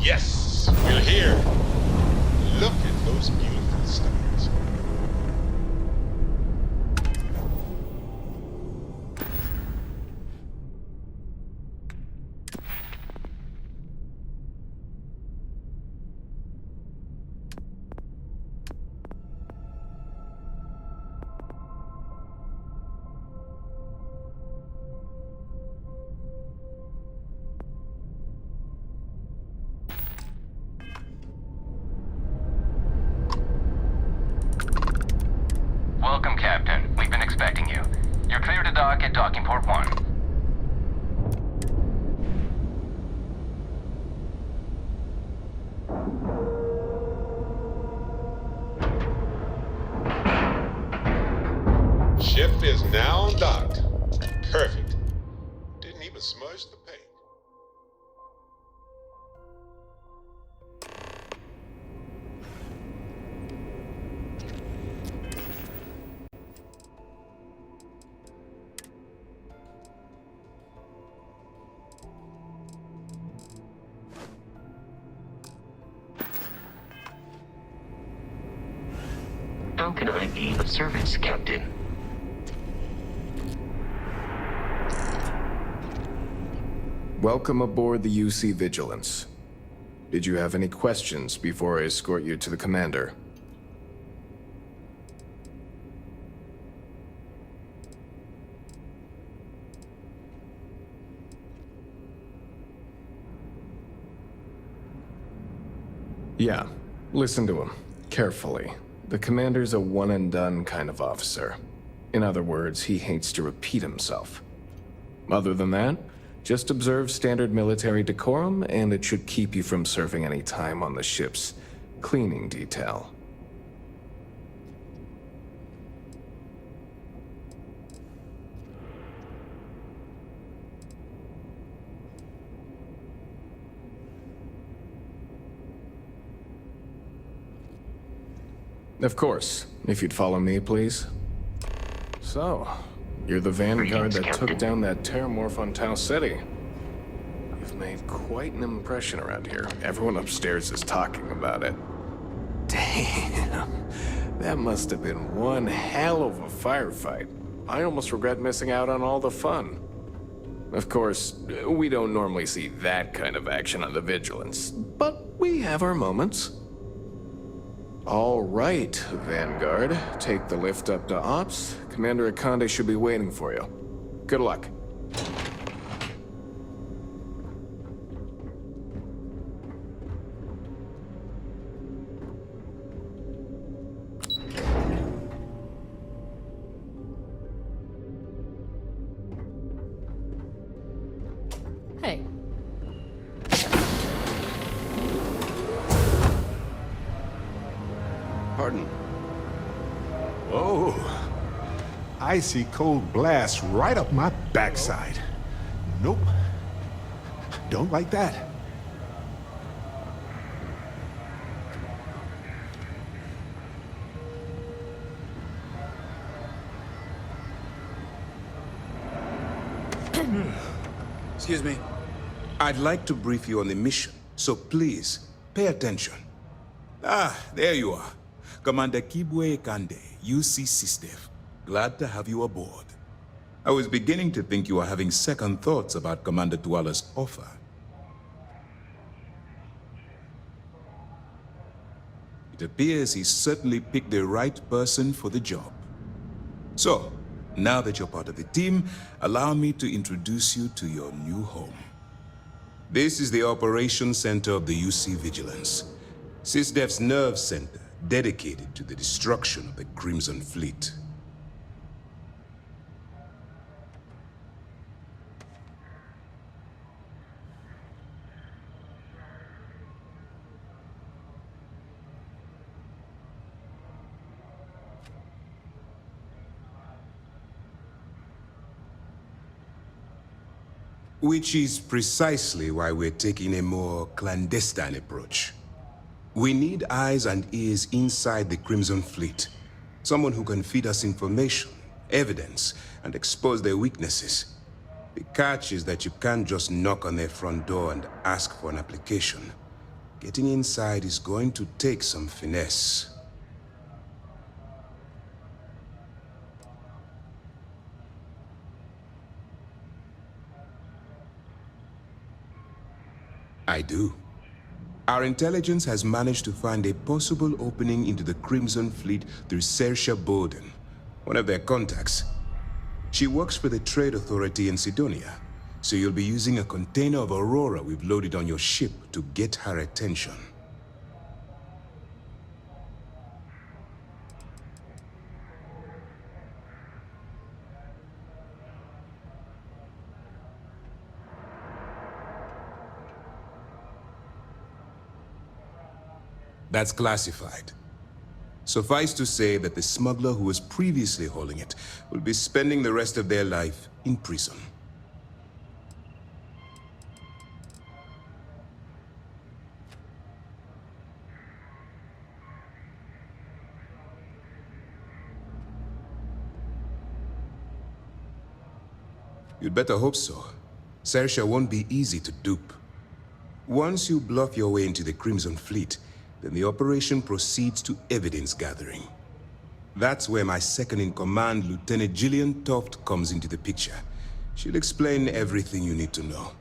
Yes, we're here. Look at those beautiful stars. Welcome, Captain. We've been expecting you. You're clear to dock at docking port 1. Ship is now docked. Perfect. Didn't even smudge the paint. How can I be of service, Captain? Welcome aboard the UC Vigilance. Did you have any questions before I escort you to the commander? Yeah, listen to him carefully. The commander's a one-and-done kind of officer. In other words, he hates to repeat himself. Other than that, just observe standard military decorum, and it should keep you from serving any time on the ship's cleaning detail. Of course, if you'd follow me, please. So, you're the vanguard that took down that terramorph on Tau City. You've made quite an impression around here. Everyone upstairs is talking about it. Damn, that must have been one hell of a firefight. I almost regret missing out on all the fun. Of course, we don't normally see that kind of action on the Vigilance, but we have our moments. All right, Vanguard. Take the lift up to Ops. Commander Akande should be waiting for you. Good luck. Hey. Pardon? Oh, icy cold blast right up my backside. Nope. Don't like that. Excuse me. I'd like to brief you on the mission, so please, pay attention. Ah, there you are. Commander Kibwe Kande, UC SysDef. Glad to have you aboard. I was beginning to think you were having second thoughts about Commander Tuala's offer. It appears he certainly picked the right person for the job. So, now that you're part of the team, allow me to introduce you to your new home. This is the Operations Center of the UC Vigilance, SysDef's nerve center, dedicated to the destruction of the Crimson Fleet. Which is precisely why we're taking a more clandestine approach. We need eyes and ears inside the Crimson Fleet. Someone who can feed us information, evidence, and expose their weaknesses. The catch is that you can't just knock on their front door and ask for an application. Getting inside is going to take some finesse. I do. Our intelligence has managed to find a possible opening into the Crimson Fleet through Saoirse Bowden, one of their contacts. She works for the Trade Authority in Sidonia, so you'll be using a container of Aurora we've loaded on your ship to get her attention. That's classified. Suffice to say that the smuggler who was previously holding it will be spending the rest of their life in prison. You'd better hope so. Saoirse won't be easy to dupe. Once you bluff your way into the Crimson Fleet, then the operation proceeds to evidence gathering. That's where my second-in-command, Lieutenant Gillian Toft, comes into the picture. She'll explain everything you need to know.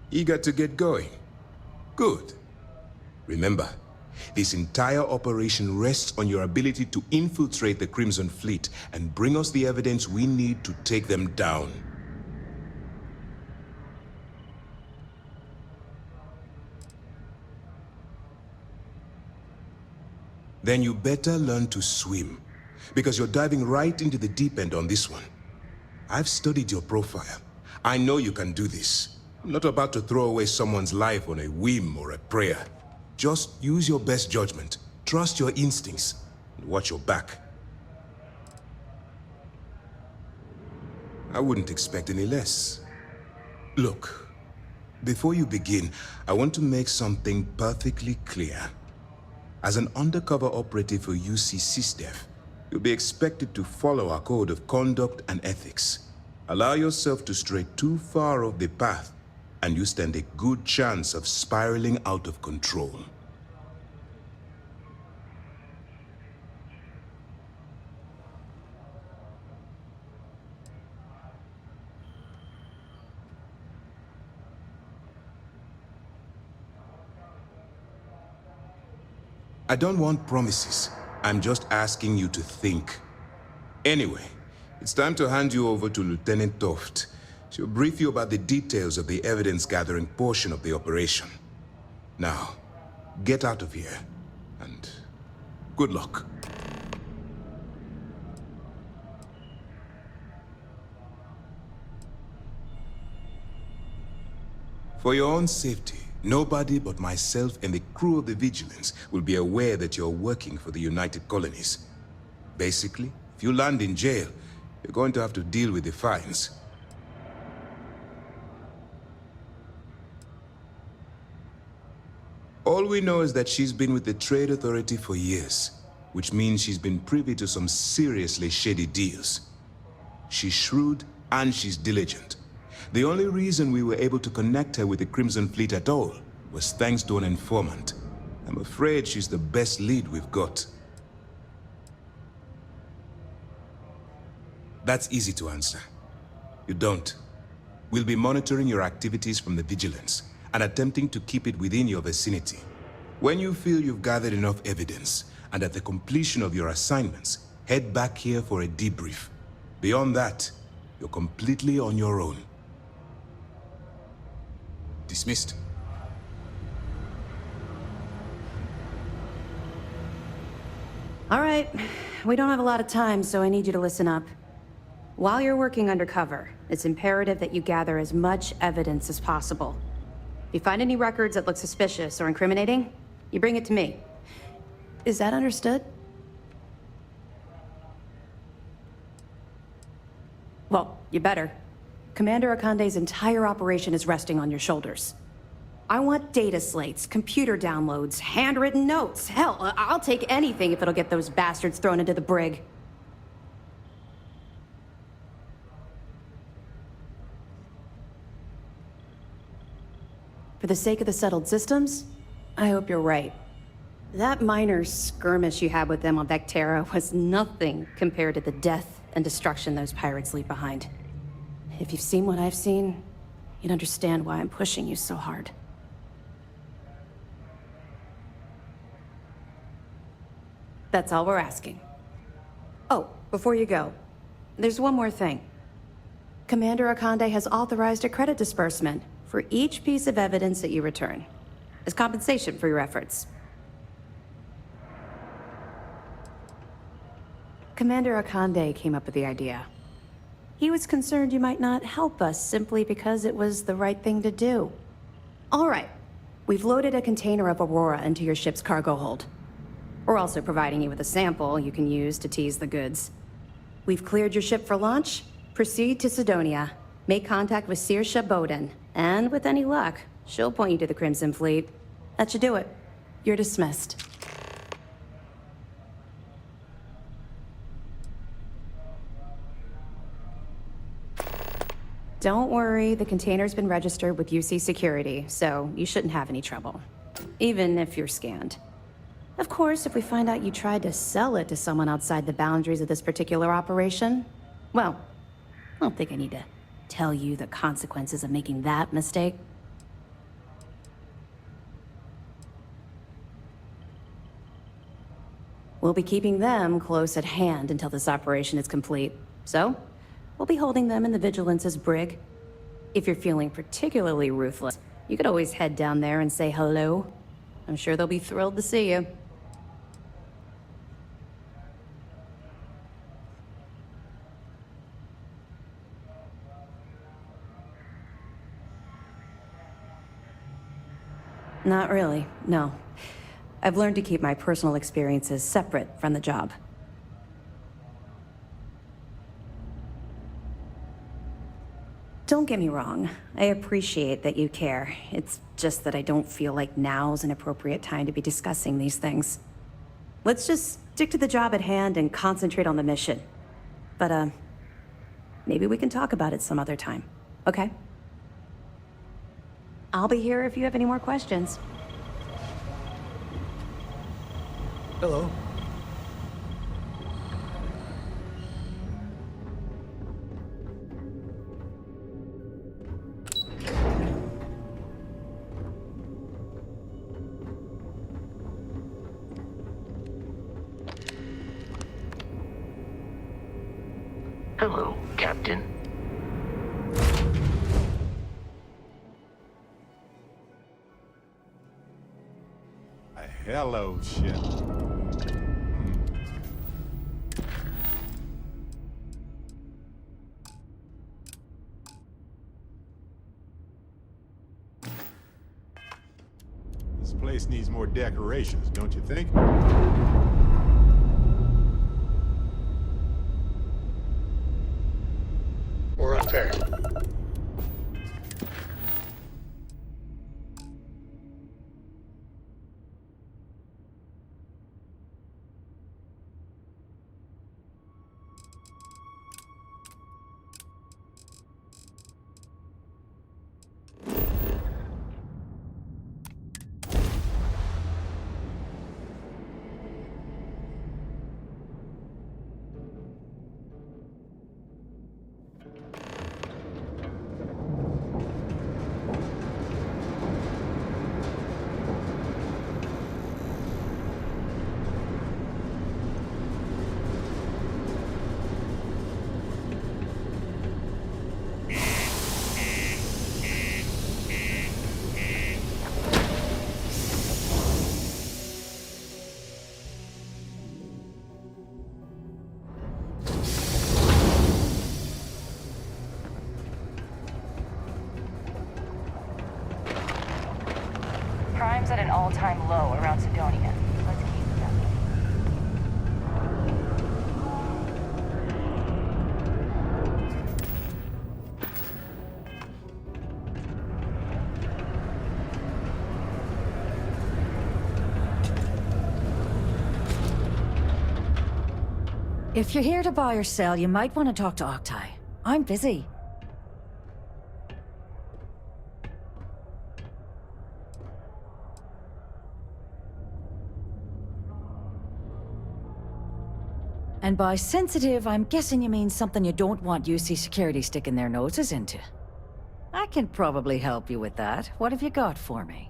Eager to get going? Good. Remember, this entire operation rests on your ability to infiltrate the Crimson Fleet and bring us the evidence we need to take them down. Then you better learn to swim, because you're diving right into the deep end on this one. I've studied your profile. I know you can do this. I'm not about to throw away someone's life on a whim or a prayer. Just use your best judgment, trust your instincts, and watch your back. I wouldn't expect any less. Look, before you begin, I want to make something perfectly clear. As an undercover operative for UC SysDef, you'll be expected to follow our code of conduct and ethics. Allow yourself to stray too far off the path, and you stand a good chance of spiraling out of control. I don't want promises. I'm just asking you to think. Anyway, it's time to hand you over to Lieutenant Toft. She'll brief you about the details of the evidence-gathering portion of the operation. Now, get out of here, and good luck. For your own safety, nobody but myself and the crew of the Vigilance will be aware that you're working for the United Colonies. Basically, if you land in jail, you're going to have to deal with the fines. All we know is that she's been with the Trade Authority for years, which means she's been privy to some seriously shady deals. She's shrewd and she's diligent. The only reason we were able to connect her with the Crimson Fleet at all was thanks to an informant. I'm afraid she's the best lead we've got. That's easy to answer. You don't. We'll be monitoring your activities from the Vigilance and attempting to keep it within your vicinity. When you feel you've gathered enough evidence, and at the completion of your assignments, head back here for a debrief. Beyond that, you're completely on your own. Dismissed. All right. We don't have a lot of time, so I need you to listen up. While you're working undercover, it's imperative that you gather as much evidence as possible. If you find any records that look suspicious or incriminating, you bring it to me. Is that understood? Well, you better. Commander Akande's entire operation is resting on your shoulders. I want data slates, computer downloads, handwritten notes. Hell, I'll take anything if it'll get those bastards thrown into the brig. For the sake of the settled systems, I hope you're right. That minor skirmish you had with them on Vectera was nothing compared to the death and destruction those pirates leave behind. If you've seen what I've seen, you'd understand why I'm pushing you so hard. That's all we're asking. Oh, before you go, there's one more thing. Commander Akande has authorized a credit disbursement for each piece of evidence that you return, as compensation for your efforts. Commander Akande came up with the idea. He was concerned you might not help us simply because it was the right thing to do. All right, we've loaded a container of Aurora into your ship's cargo hold. We're also providing you with a sample you can use to tease the goods. We've cleared your ship for launch. Proceed to Sidonia. Make contact with Saoirse Bowden. And with any luck, she'll point you to the Crimson Fleet. That should do it. You're dismissed. Don't worry, the container's been registered with UC Security, so you shouldn't have any trouble. Even if you're scanned. Of course, if we find out you tried to sell it to someone outside the boundaries of this particular operation, well, I don't think I need to tell you the consequences of making that mistake. We'll be keeping them close at hand until this operation is complete. So, we'll be holding them in the Vigilance's brig. If you're feeling particularly ruthless, you could always head down there and say hello. I'm sure they'll be thrilled to see you. Not really, no. I've learned to keep my personal experiences separate from the job. Don't get me wrong, I appreciate that you care. It's just that I don't feel like now's an appropriate time to be discussing these things. Let's just stick to the job at hand and concentrate on the mission. But, maybe we can talk about it some other time, okay? I'll be here if you have any more questions. Hello. Hello, Captain. Hello, ship. This place needs more decorations, don't you think? We're unpaired. Crime's at an all-time low around Sidonia. Let's keep it that way. If you're here to buy or sell, you might want to talk to Octai. I'm busy. And by sensitive, I'm guessing you mean something you don't want UC security sticking their noses into. I can probably help you with that. What have you got for me?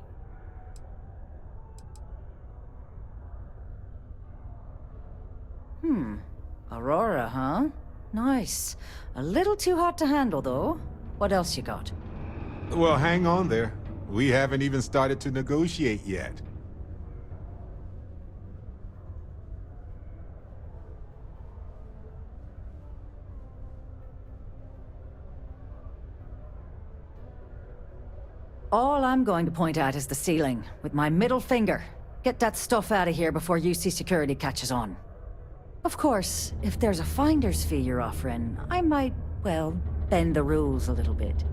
Aurora, huh? Nice. A little too hot to handle, though. What else you got? Well, hang on there. We haven't even started to negotiate yet. All I'm going to point at is the ceiling, with my middle finger. Get that stuff out of here before UC security catches on. Of course, if there's a finder's fee you're offering, I might, well, bend the rules a little bit.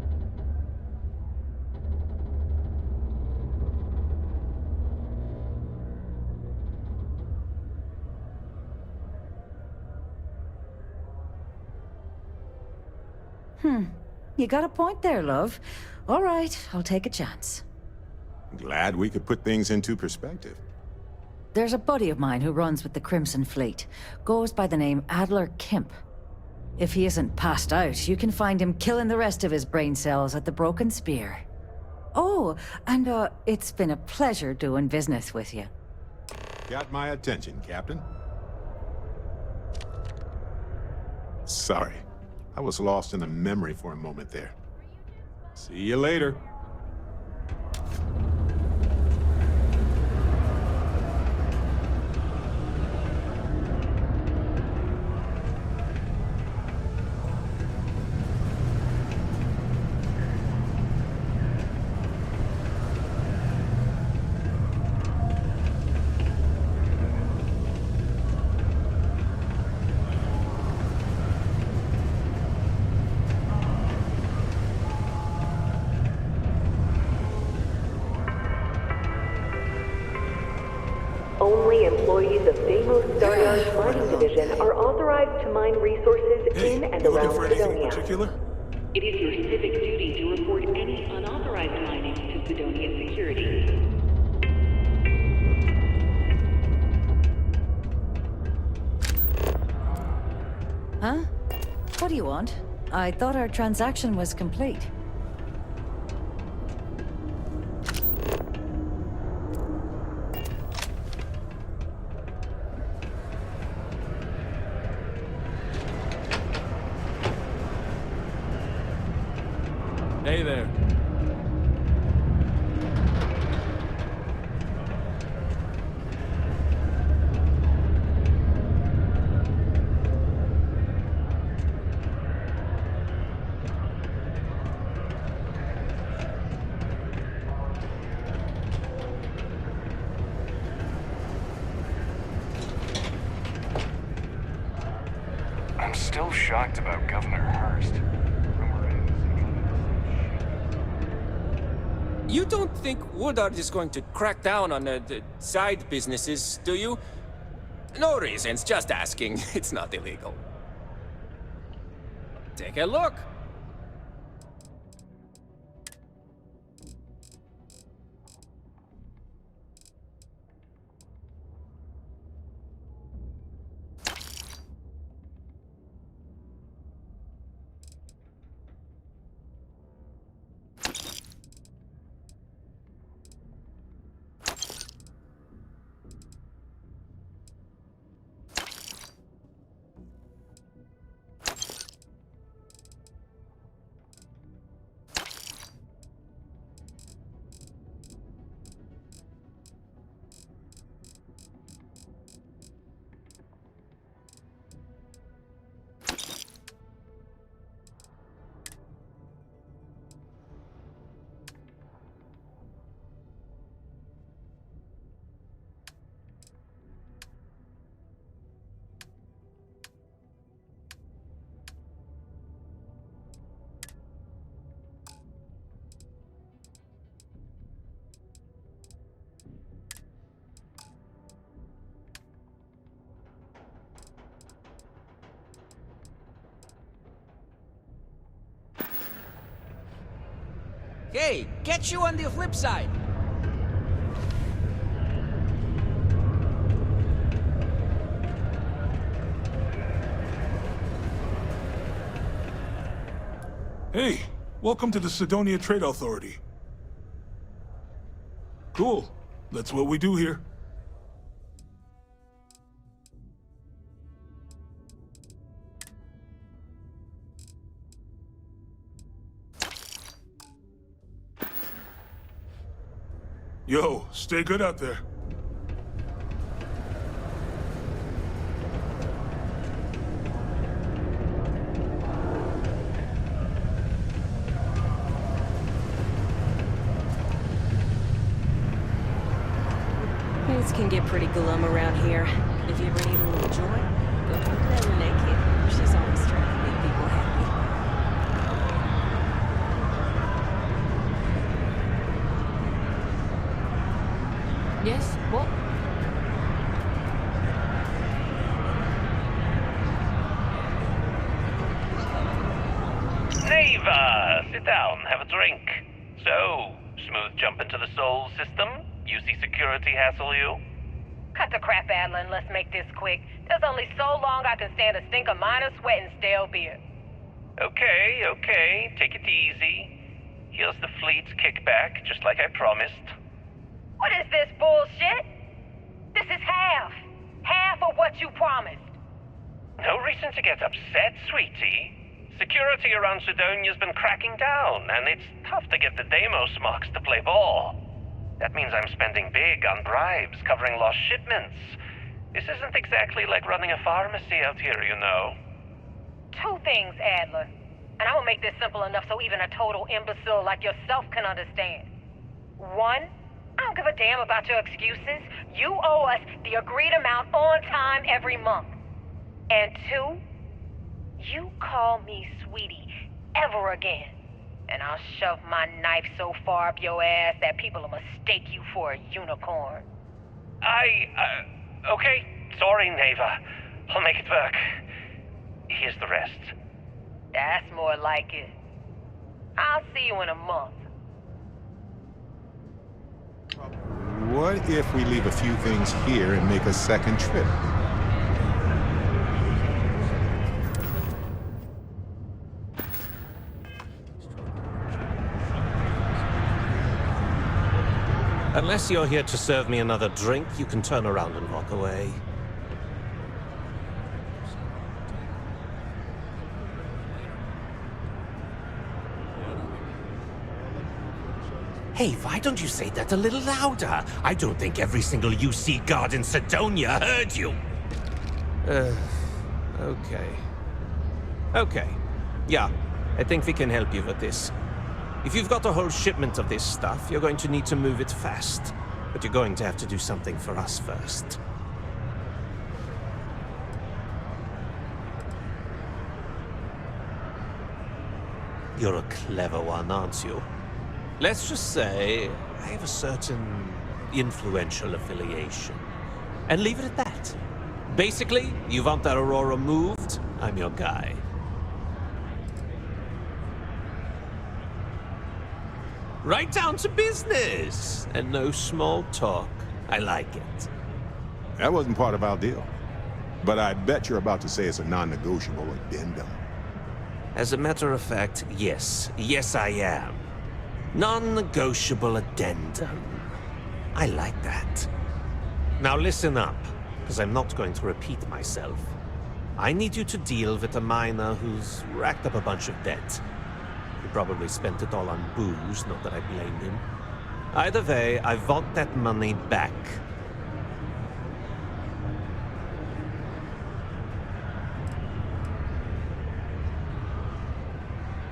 You got a point there, love. All right, I'll take a chance. Glad we could put things into perspective. There's a buddy of mine who runs with the Crimson Fleet. Goes by the name Adler Kemp. If he isn't passed out, you can find him killing the rest of his brain cells at the Broken Spear. Oh, and it's been a pleasure doing business with you. Got my attention, Captain. Sorry. I was lost in a memory for a moment there. See you later. Only employees of Deimos Staryard's mining division are authorized to mine resources in and around Sidonia. It is your civic duty to report any unauthorized mining to Sidonia security. Huh? What do you want? I thought our transaction was complete. Hey there. I'm still shocked about Governor Hurst. You don't think Woodard is going to crack down on the side businesses, do you? No reasons, just asking. It's not illegal. Take a look. Hey, catch you on the flip side. Hey, welcome to the Sidonia Trade Authority. Cool. That's what we do here. Yo, stay good out there. Things can get pretty glum around here. If you ever need a little joy, go home to Renee Kid. She's always trying to make people happy. Yes? What? Neva! Sit down, have a drink. So, smooth jump into the Soul system? UC security hassle you? Cut the crap, Adler, and let's make this quick. There's only so long I can stand a stink of minor sweat and stale beer. Okay, take it easy. Here's the fleet's kickback, just like I promised. What is this bullshit? This is half. Half of what you promised. No reason to get upset, sweetie. Security around Sidonia's been cracking down, and it's tough to get the Deimos marks to play ball. That means I'm spending big on bribes, covering lost shipments. This isn't exactly like running a pharmacy out here, you know. Two things, Adler. And I will make this simple enough so even a total imbecile like yourself can understand. One, I don't give a damn about your excuses. You owe us the agreed amount on time every month. And two, you call me sweetie ever again, and I'll shove my knife so far up your ass that people will mistake you for a unicorn. Okay, sorry, Neva. I'll make it work. Here's the rest. That's more like it. I'll see you in a month. What if we leave a few things here and make a second trip? Unless you're here to serve me another drink, you can turn around and walk away. Hey, why don't you say that a little louder? I don't think every single UC guard in Sidonia heard you. Okay. Okay. Yeah, I think we can help you with this. If you've got a whole shipment of this stuff, you're going to need to move it fast. But you're going to have to do something for us first. You're a clever one, aren't you? Let's just say I have a certain influential affiliation. And leave it at that. Basically, you want that Aurora moved, I'm your guy. Right down to business, and no small talk. I like it. That wasn't part of our deal. But I bet you're about to say it's a non-negotiable addendum. As a matter of fact, yes. Yes, I am. Non-negotiable addendum. I like that. Now listen up, because I'm not going to repeat myself. I need you to deal with a miner who's racked up a bunch of debt. He probably spent it all on booze, not that I blame him. Either way, I want that money back.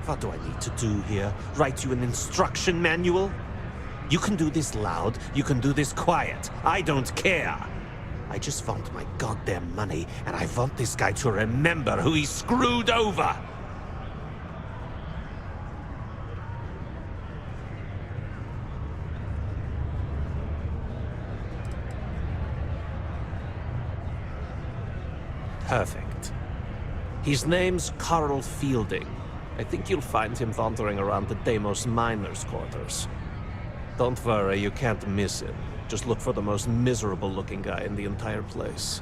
What do I need to do here? Write you an instruction manual? You can do this loud, you can do this quiet. I don't care. I just want my goddamn money, and I want this guy to remember who he screwed over. Perfect. His name's Carl Fielding. I think you'll find him wandering around the Deimos miners' quarters. Don't worry, you can't miss him. Just look for the most miserable-looking guy in the entire place.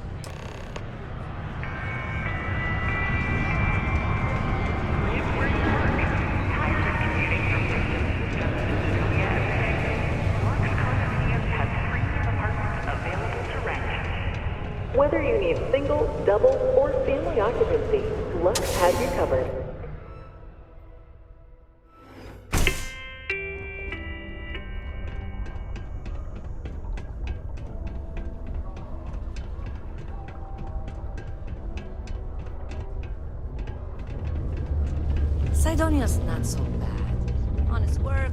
you need single, double, or family occupancy, Lux has you covered. Sidonia's not so bad. Honest work.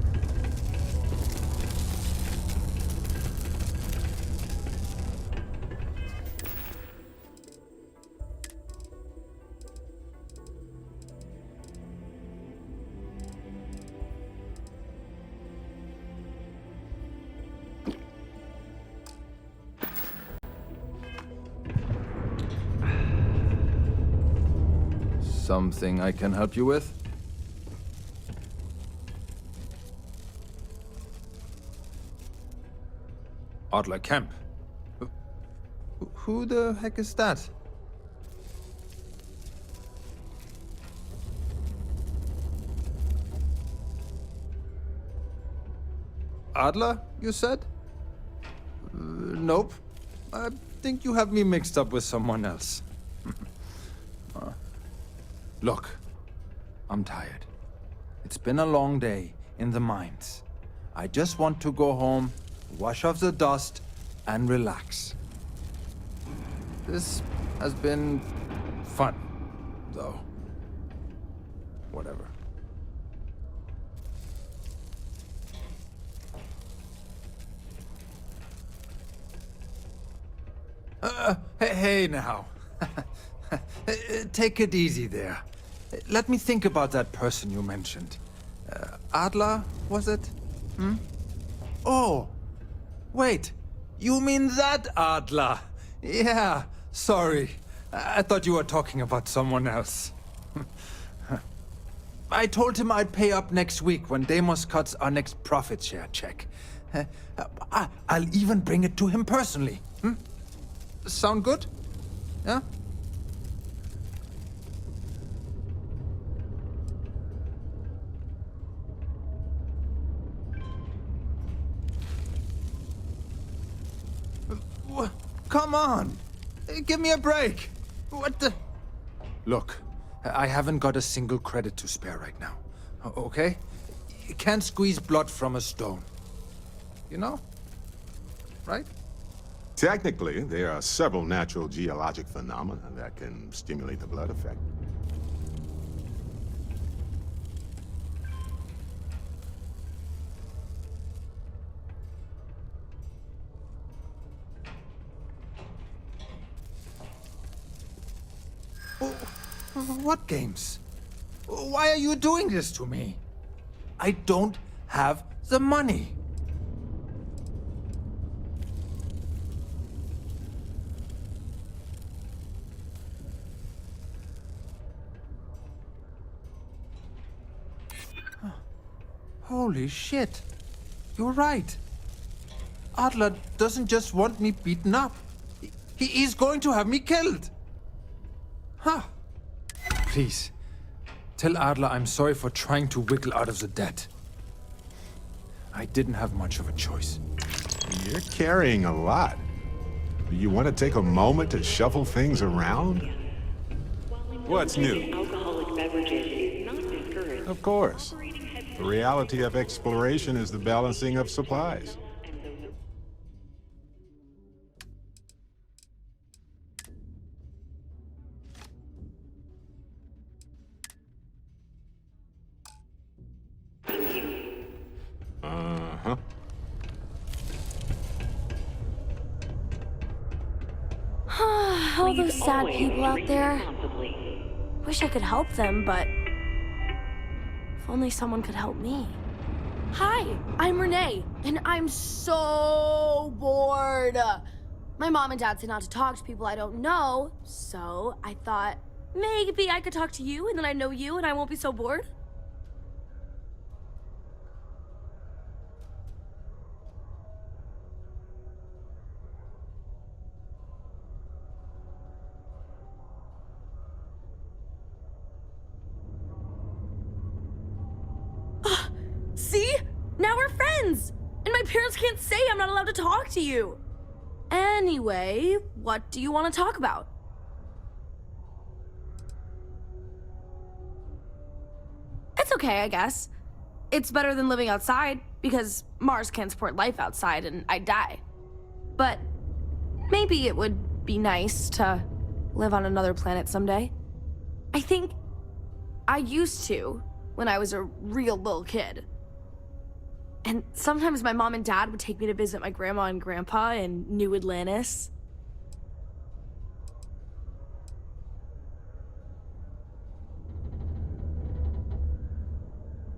Something I can help you with? Adler Kemp. Who the heck is that? Adler, you said? Nope. I think you have me mixed up with someone else. Look, I'm tired. It's been a long day in the mines. I just want to go home, wash off the dust, and relax. This has been fun, though. Whatever. Hey now. Take it easy there. Let me think about that person you mentioned. Adler, was it? Hmm? Oh, wait. You mean that Adler? Yeah, sorry. I thought you were talking about someone else. I told him I'd pay up next week when Deimos cuts our next profit share check. I'll even bring it to him personally. Hmm? Sound good? Yeah? Come on! Give me a break! What the... Look, I haven't got a single credit to spare right now. Okay? You can't squeeze blood from a stone. You know? Right? Technically, there are several natural geologic phenomena that can stimulate the blood effect. What games? Why are you doing this to me? I don't have the money. Holy shit. You're right. Adler doesn't just want me beaten up. He's going to have me killed. Huh. Please, tell Adler I'm sorry for trying to wiggle out of the debt. I didn't have much of a choice. You're carrying a lot. Do you want to take a moment to shuffle things around? What's new? Alcoholic beverages is not discouraged. Of course. The reality of exploration is the balancing of supplies. Uh-huh. All those sad people out there. Wish I could help them, but if only someone could help me. Hi, I'm Renee, and I'm so bored. My mom and dad said not to talk to people I don't know, so I thought maybe I could talk to you, and then I know you, and I won't be so bored. See? Now we're friends! And my parents can't say I'm not allowed to talk to you. And Anyway, what do you want to talk about? It's okay, I guess. It's better than living outside, because Mars can't support life outside and I'd die. But maybe it would be nice to live on another planet someday. I think I used to when I was a real little kid. And sometimes my mom and dad would take me to visit my grandma and grandpa in New Atlantis.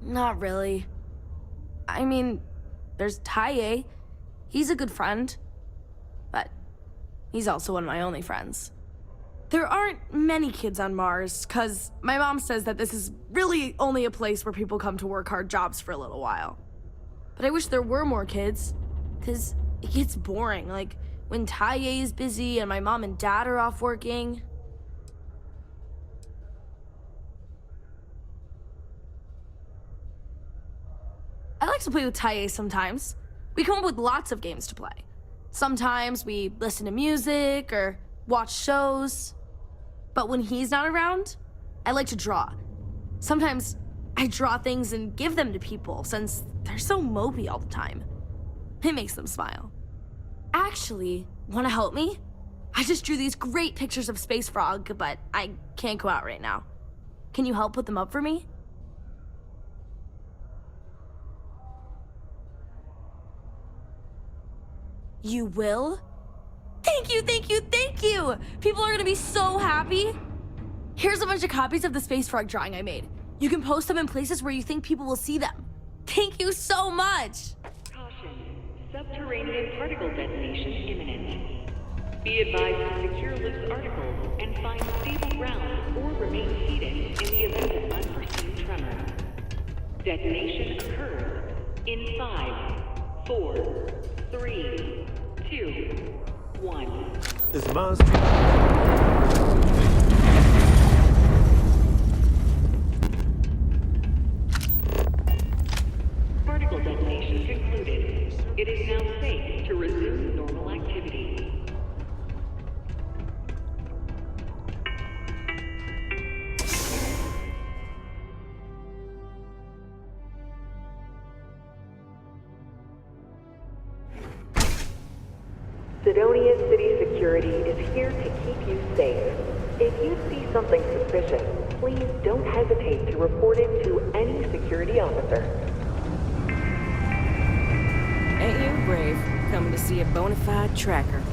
Not really. I mean, there's Taye. He's a good friend. But he's also one of my only friends. There aren't many kids on Mars, because my mom says that this is really only a place where people come to work hard jobs for a little while. But I wish there were more kids, because it gets boring, like when Taye is busy and my mom and dad are off working. I like to play with Taye sometimes. We come up with lots of games to play. Sometimes we listen to music or watch shows. But when he's not around, I like to draw. Sometimes I draw things and give them to people since they're so mopey all the time. It makes them smile. Actually, want to help me? I just drew these great pictures of Space Frog, but I can't go out right now. Can you help put them up for me? You will? Thank you, thank you, thank you! People are gonna be so happy. Here's a bunch of copies of the Space Frog drawing I made. You can post them in places where you think people will see them. Thank you so much! Caution. Subterranean particle detonation imminent. Be advised to secure loose articles and find stable ground or remain seated in the event of unforeseen tremor. Detonation occurs in 5, 4, 3, 2, 1. Is Mars... Particle detonation concluded. It is now safe to resume normal activity. Sidonia City Security is here to keep you safe. If you see something suspicious, please don't hesitate to report it to any security officer. Ain't you brave, coming to see a bona fide tracker?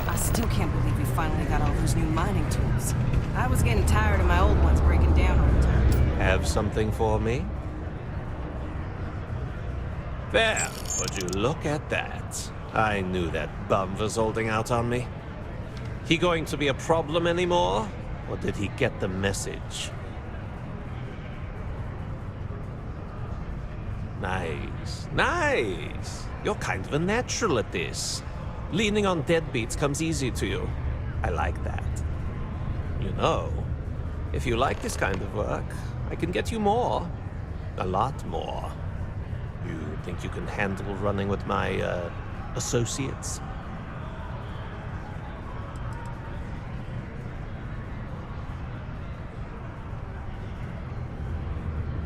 I still can't believe we finally got all those new mining tools. I was getting tired of my old ones breaking down all the time. Have something for me? There, would you look at that? I knew that bum was holding out on me. He going to be a problem anymore? Or did he get the message? Nice, nice. You're kind of a natural at this. Leaning on deadbeats comes easy to you. I like that. You know, if you like this kind of work, I can get you more. A lot more. You think you can handle running with my, associates?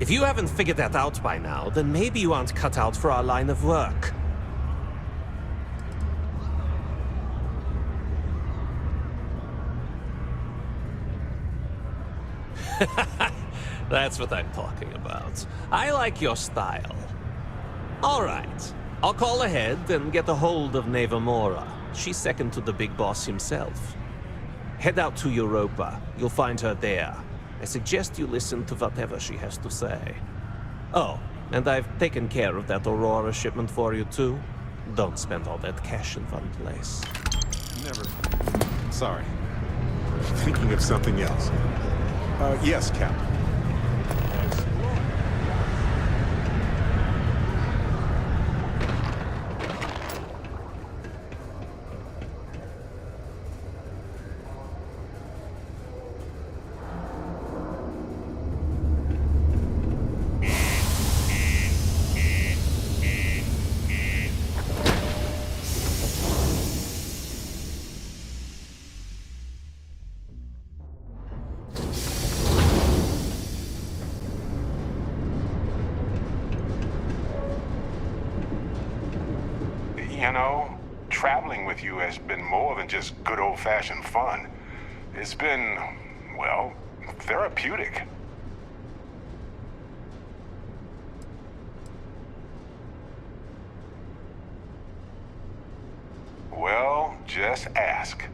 If you haven't figured that out by now, then maybe you aren't cut out for our line of work. That's what I'm talking about. I like your style. All right. I'll call ahead and get a hold of Neva Mora. She's second to the big boss himself. Head out to Europa. You'll find her there. I suggest you listen to whatever she has to say. Oh, and I've taken care of that Aurora shipment for you too. Don't spend all that cash in one place. Never. Sorry. Thinking of something else. Yes, Captain. You know, traveling with you has been more than just good old-fashioned fun. It's been, well, therapeutic. Well, just ask.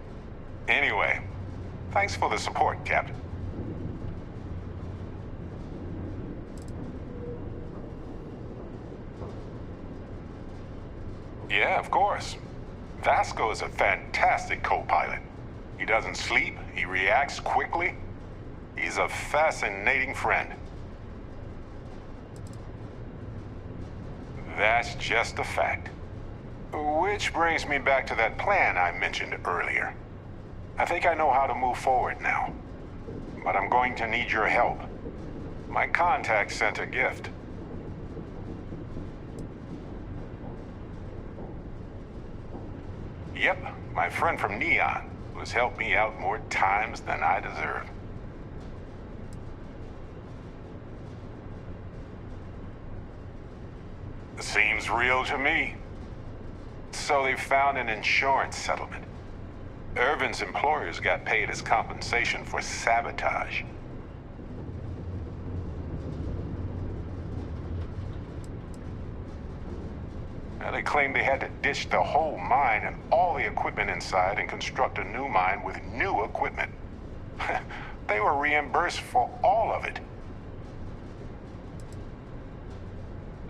Anyway, thanks for the support, Captain. Yeah, of course. Vasco is a fantastic co-pilot. He doesn't sleep, he reacts quickly. He's a fascinating friend. That's just a fact. Which brings me back to that plan I mentioned earlier. I think I know how to move forward now. But I'm going to need your help. My contact sent a gift. Yep, my friend from Neon, who's helped me out more times than I deserve. Seems real to me. So they found an insurance settlement. Irvin's employers got paid as compensation for sabotage. They claimed they had to ditch the whole mine and all the equipment inside and construct a new mine with new equipment. They were reimbursed for all of it.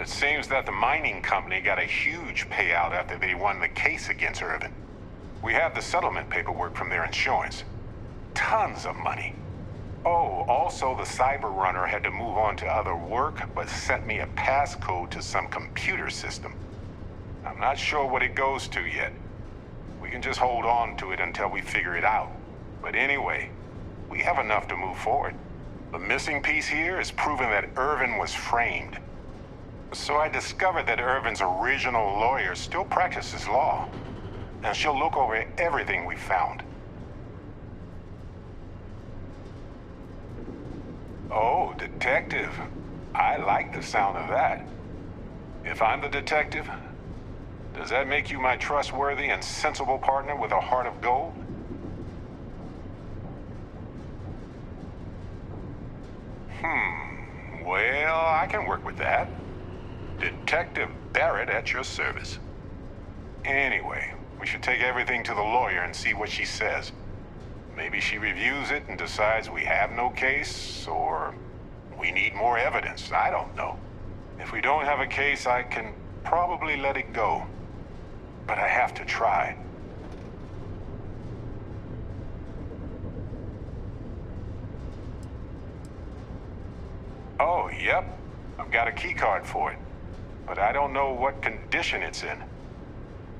It seems that the mining company got a huge payout after they won the case against Irvin. We have the settlement paperwork from their insurance. Tons of money. Oh, also the cyber runner had to move on to other work, but sent me a passcode to some computer system. I'm not sure what it goes to yet. We can just hold on to it until we figure it out. But anyway, we have enough to move forward. The missing piece here is proving that Irvin was framed. So I discovered that Irvin's original lawyer still practices law. And she'll look over everything we found. Oh, detective. I like the sound of that. If I'm the detective, does that make you my trustworthy and sensible partner with a heart of gold? Well, I can work with that. Detective Barrett at your service. Anyway, we should take everything to the lawyer and see what she says. Maybe she reviews it and decides we have no case, or we need more evidence. I don't know. If we don't have a case, I can probably let it go. But I have to try. Oh, yep. I've got a key card for it. But I don't know what condition it's in.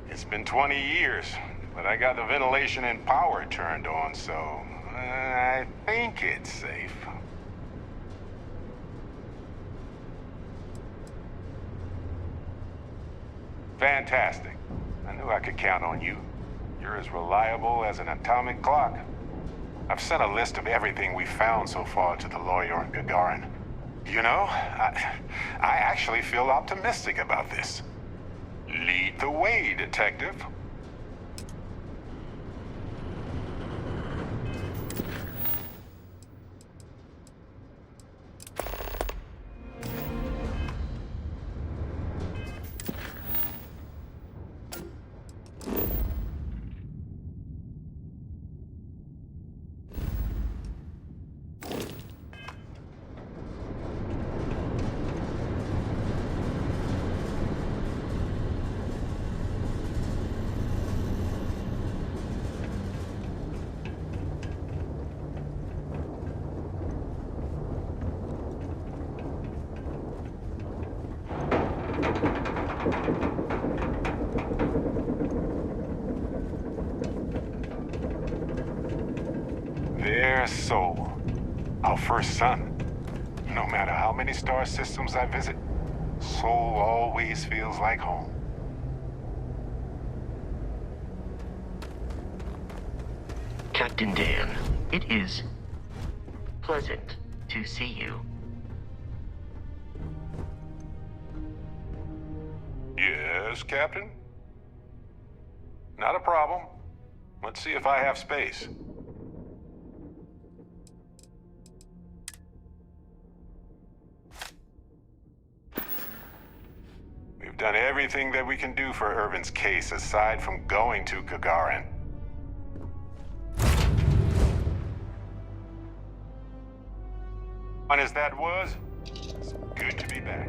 It's been 20 years, but I got the ventilation and power turned on, so I think it's safe. Fantastic. I knew I could count on you. You're as reliable as an atomic clock. I've sent a list of everything we found so far to the lawyer on Gagarin. You know, I actually feel optimistic about this. Lead the way, detective. nearest soul. Our first son. No matter how many star systems I visit, Sol always feels like home. Captain Dan, it is pleasant to see you. Yes, Captain? Not a problem. Let's see if I have space. We've done everything that we can do for Irvin's case aside from going to Gagarin. Fun as that was, it's good to be back.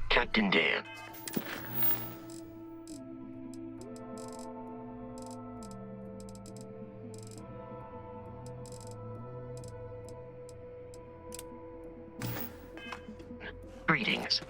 Captain Dan. Greetings.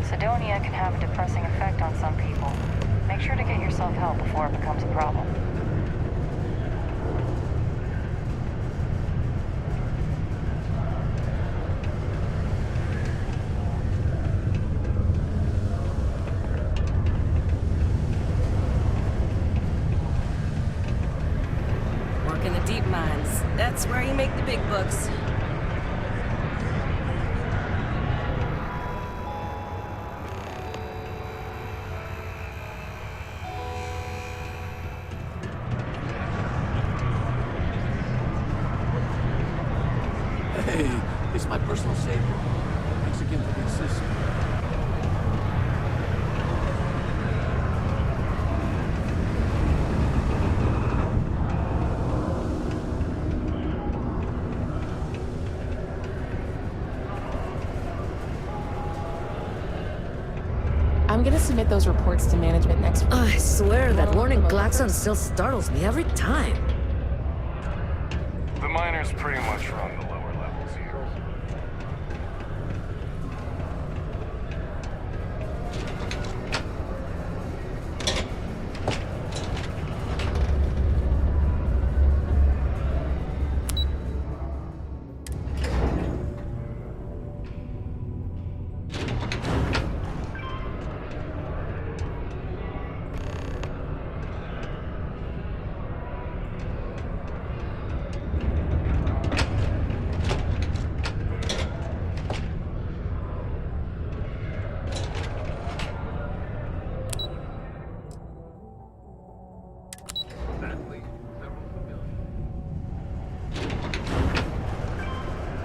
Sidonia can have a depressing effect on some people. Make sure to get yourself help before it becomes a problem. Work in the deep mines. That's where you make the big bucks. Hey, it's my personal savior. Thanks again for the assist. I'm gonna submit those reports to management next week. I swear that warning klaxon still startles me every time. The miners pretty much run the lower levels here.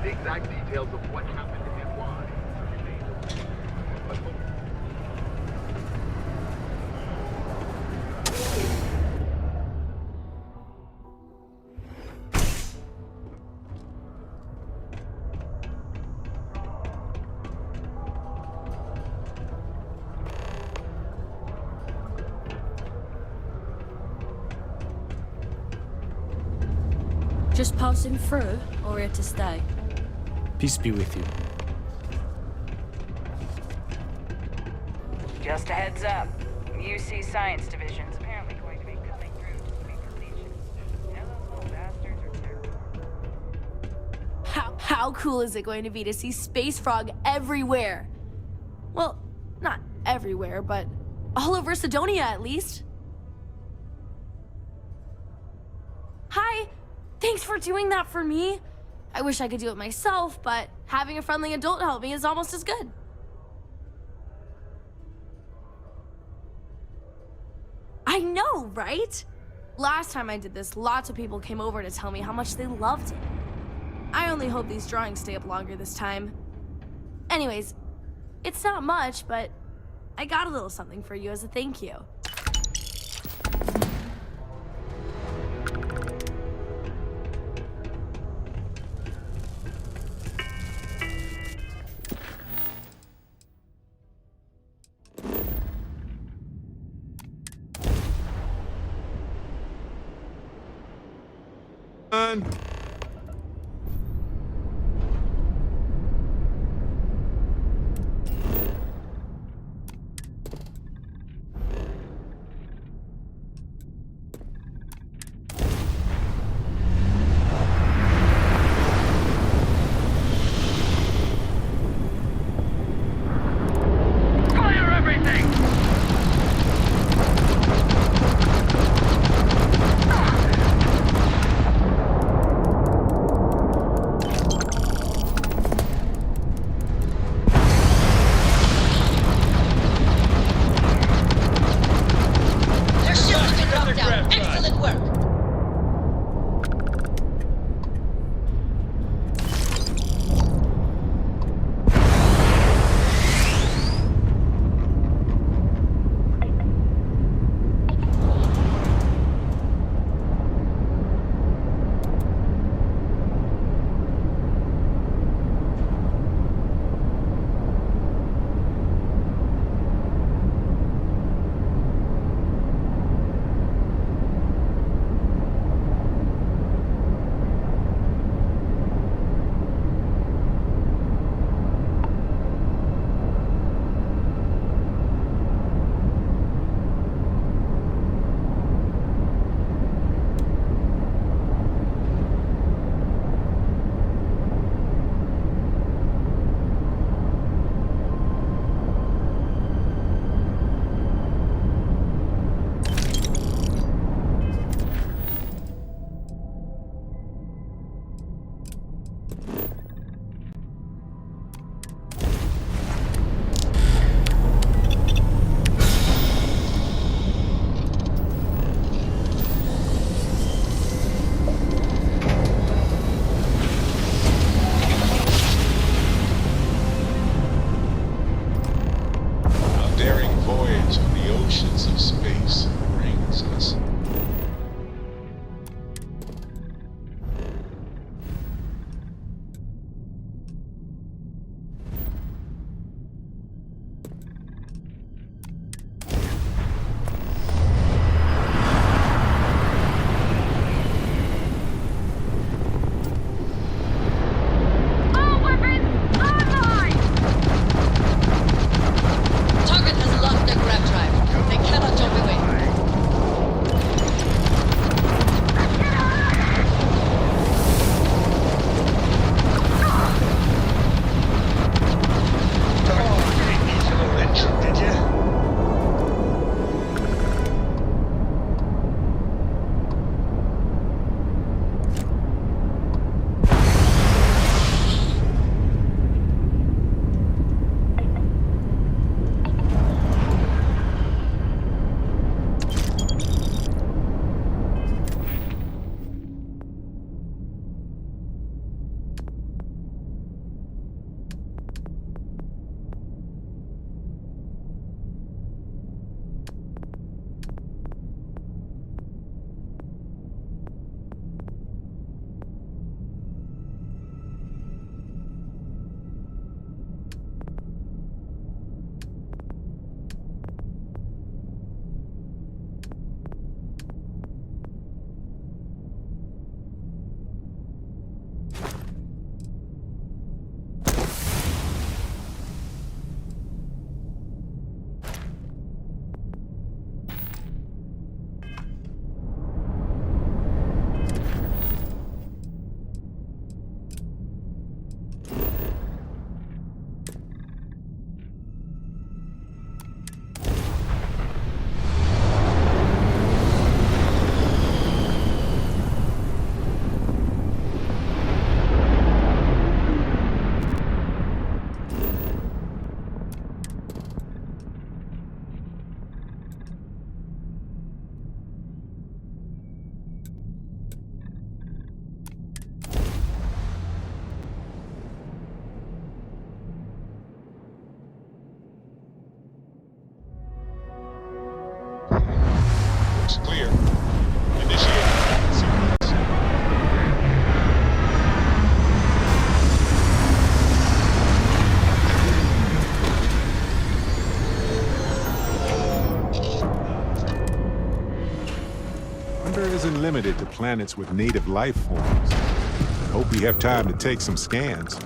The exact details of what happened and why remain but Just passing through, or here to stay? Peace be with you. Just a heads up. UC Science Division's apparently going to be coming through to speak to Legion. Now those little bastards are terrible. How cool is it going to be to see Space Frog everywhere? Well, not everywhere, but all over Sidonia at least. Hi! Thanks for doing that for me. I wish I could do it myself, but having a friendly adult help me is almost as good. I know, right? Last time I did this, lots of people came over to tell me how much they loved it. I only hope these drawings stay up longer this time. Anyways, it's not much, but I got a little something for you as a thank you. Looks clear. Initiate sequence. Wonder isn't limited to planets with native life forms. Hope we have time to take some scans.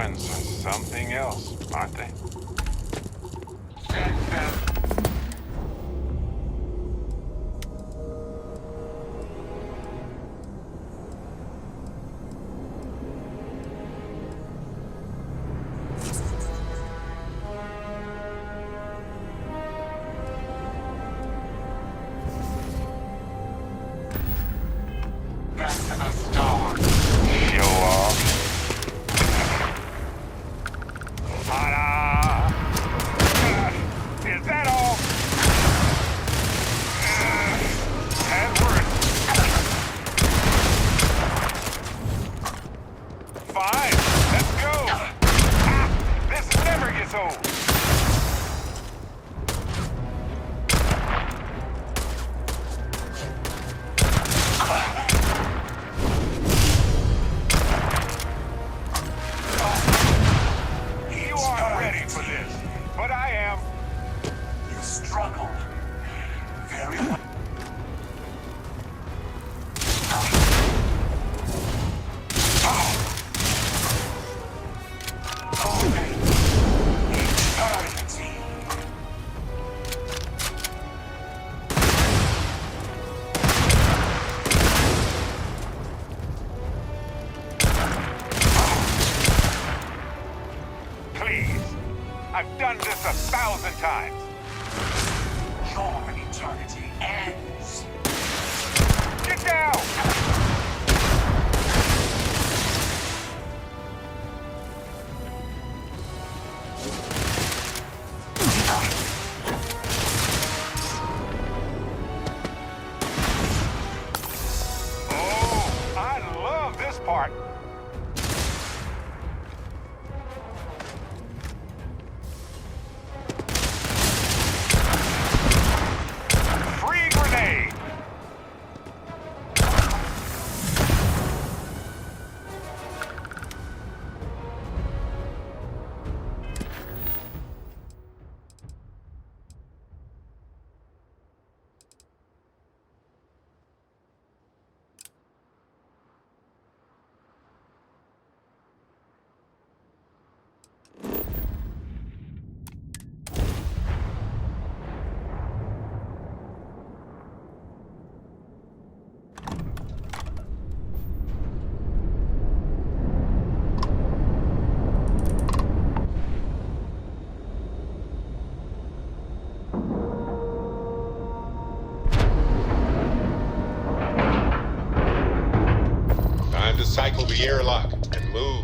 friends are something else, aren't they? I've done this 1,000 times. Your eternity ends. Get down! Oh, I love this part. To cycle the airlock and move.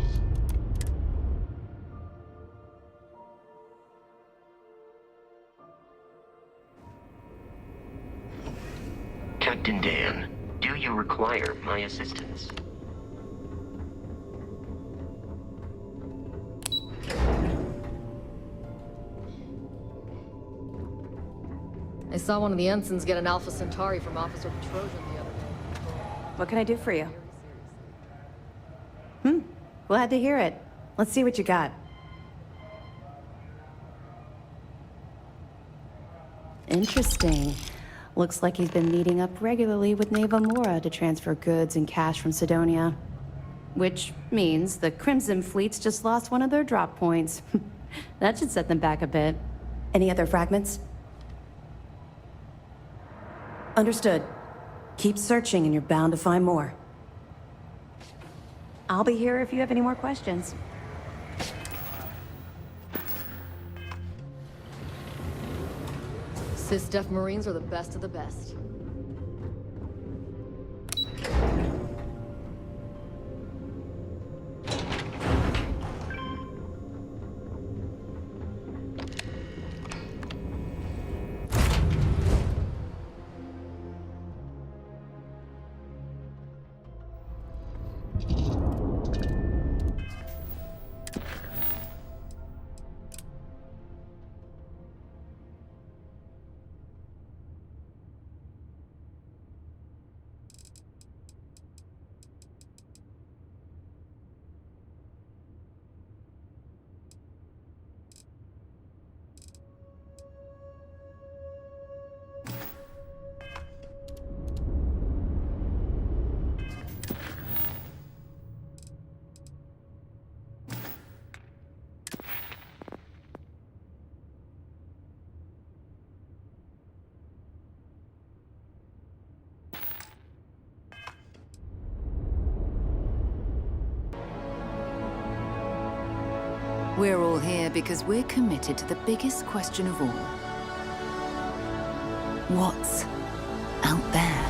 Captain Dan, do you require my assistance? I saw one of the ensigns get an Alpha Centauri from Officer Petrosian the other day. What can I do for you? Glad to hear it. Let's see what you got. Interesting. Looks like he's been meeting up regularly with Neva Mora to transfer goods and cash from Sidonia. Which means the Crimson Fleet's just lost one of their drop points. That should set them back a bit. Any other fragments? Understood. Keep searching and you're bound to find more. I'll be here if you have any more questions. Sys-Def Marines are the best of the best. We're all here because we're committed to the biggest question of all. What's out there?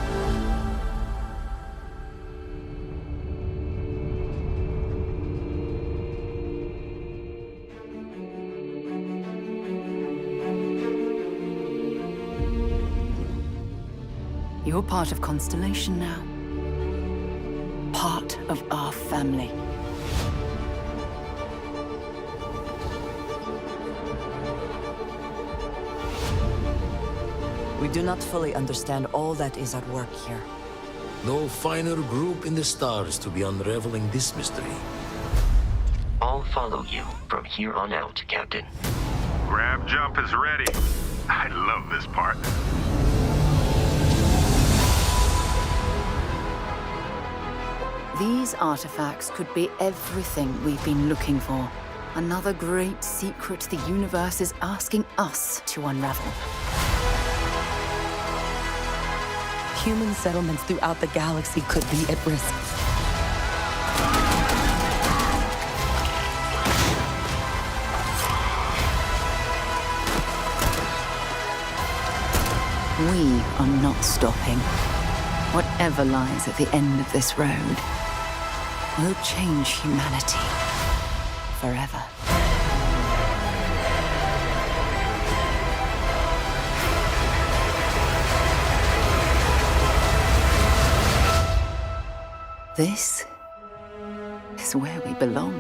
You're part of Constellation now. Part of our family. We do not fully understand all that is at work here. No finer group in the stars to be unraveling this mystery. I'll follow you from here on out, Captain. Grab jump is ready. I love this part. These artifacts could be everything we've been looking for. Another great secret the universe is asking us to unravel. Human settlements throughout the galaxy could be at risk. We are not stopping. Whatever lies at the end of this road will change humanity forever. This is where we belong.